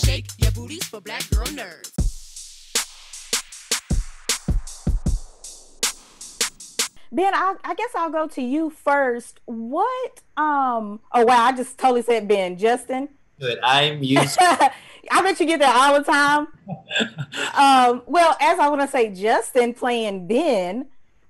shake your booties for black girl nerds. Ben, I guess I'll go to you first. What? Oh wow, I just totally said Ben. Justin. Good. I'm used. I bet you get that all the time. Well, as I want to say, Justin playing Ben.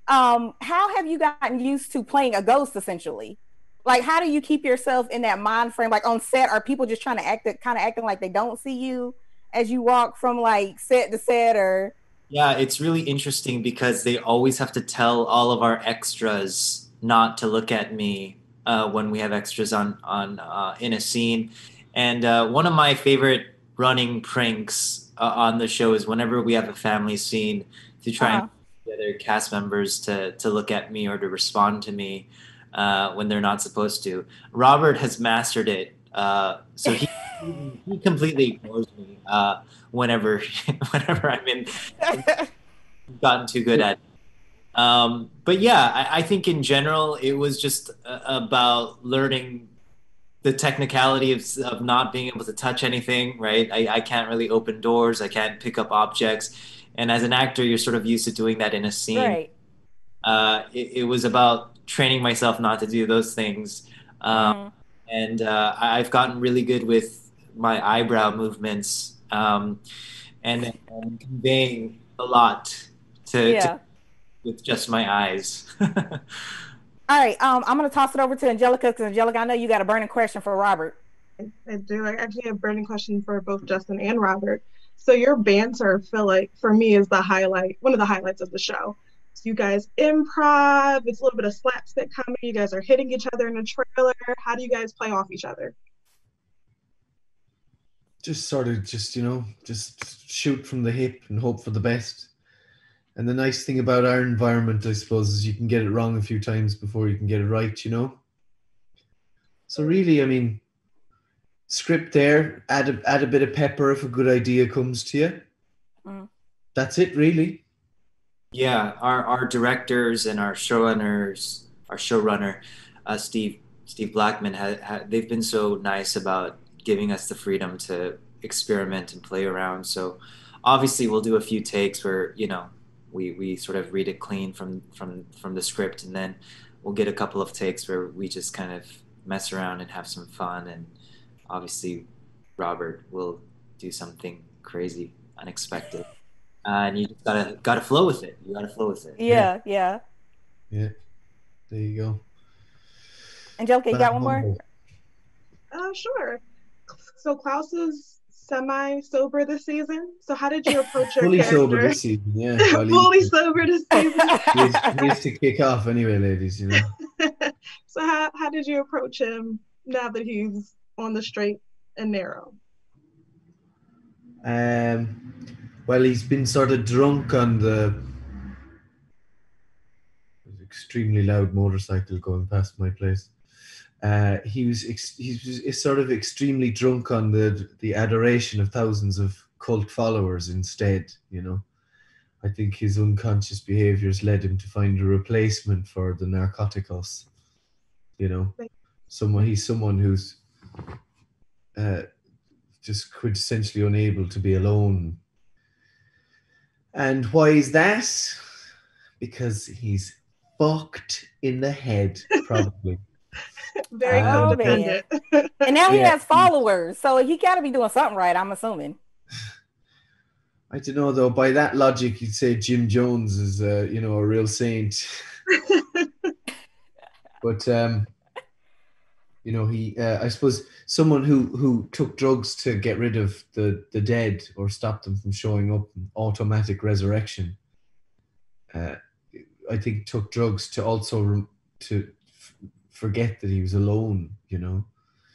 How have you gotten used to playing a ghost? Essentially, like how do you keep yourself in that mind frame? Like on set, are people just trying to acting like they don't see you as you walk from like set to set, or? Yeah, it's really interesting because they always have to tell all of our extras not to look at me when we have extras on in a scene. And one of my favorite running pranks on the show is whenever we have a family scene to try and get the other cast members to look at me or to respond to me when they're not supposed to. Robert has mastered it, so he completely ignores me whenever I'm in. Gotten too good at it. But yeah, I think in general it was just about learning the technicality of not being able to touch anything, right? I can't really open doors, I can't pick up objects, and as an actor you're sort of used to doing that in a scene. Right. It was about training myself not to do those things. And I've gotten really good with my eyebrow movements and conveying a lot to with just my eyes. All right, I'm going to toss it over to Angelica because Angelica, I know you got a burning question for Robert. I do. I actually have a burning question for both Justin and Robert. So your banter, I feel like, for me, is one of the highlights of the show. So you guys improv, it's a little bit of slapstick comedy. You guys are hitting each other in a trailer. How do you guys play off each other? Just shoot from the hip and hope for the best. And the nice thing about our environment, I suppose, is you can get it wrong a few times before you can get it right, you know? So really, I mean, script there, add a bit of pepper if a good idea comes to you. That's it, really. Yeah, our directors and our showrunner, Steve Blackman, they've been so nice about giving us the freedom to experiment and play around. So obviously we'll do a few takes where, you know, we sort of read it clean from the script, and then we'll get a couple of takes where we just kind of mess around and have some fun. And obviously Robert will do something crazy, unexpected, and you just gotta flow with it. You gotta flow with it. Yeah. There you go. Angelica, you got one more? Sure. So Klaus is semi-sober this season. So how did you approach your Fully character? sober this season, yeah. Fully sober this season. He needs to kick off anyway, ladies, you know. So how did you approach him now that he's on the straight and narrow? Well, he's been sort of drunk on the extremely loud motorcycle going past my place. He was sort of extremely drunk on the adoration of thousands of cult followers instead, you know. I think his unconscious behaviors led him to find a replacement for the narcoticos, you know. He's someone who's just quintessentially unable to be alone. And why is that? Because he's fucked in the head, probably. Very codependent. And now he has followers, so he got to be doing something right, I'm assuming. I don't know, though. By that logic, you'd say Jim Jones is, a real saint. But, I suppose someone who took drugs to get rid of the dead or stop them from showing up in automatic resurrection, I think took drugs to also forget that he was alone, you know.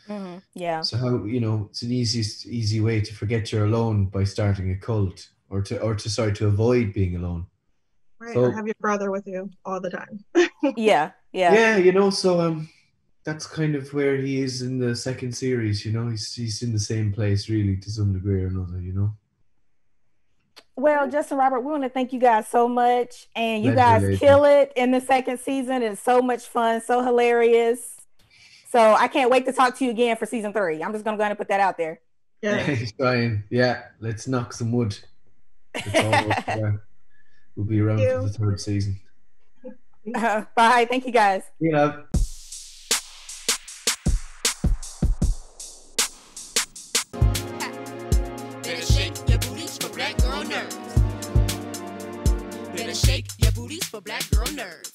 Mm-hmm. Yeah. So how, it's an easy way to forget you're alone by starting a cult, or to avoid being alone. Right. So, or have your brother with you all the time. Yeah. So that's kind of where he is in the second series, you know. He's in the same place really to some degree or another, you know. Well, Justin, Robert, we want to thank you guys so much. And you guys kill it in the second season. It's so much fun, so hilarious. So I can't wait to talk to you again for season 3. I'm just going to go ahead and put that out there. Yeah. He's trying. Yeah, let's knock some wood. It's almost there. We'll be around for the third season. Bye. Thank you, guys. Yeah. Better shake your booties for black girl nerves. Better shake your booties for black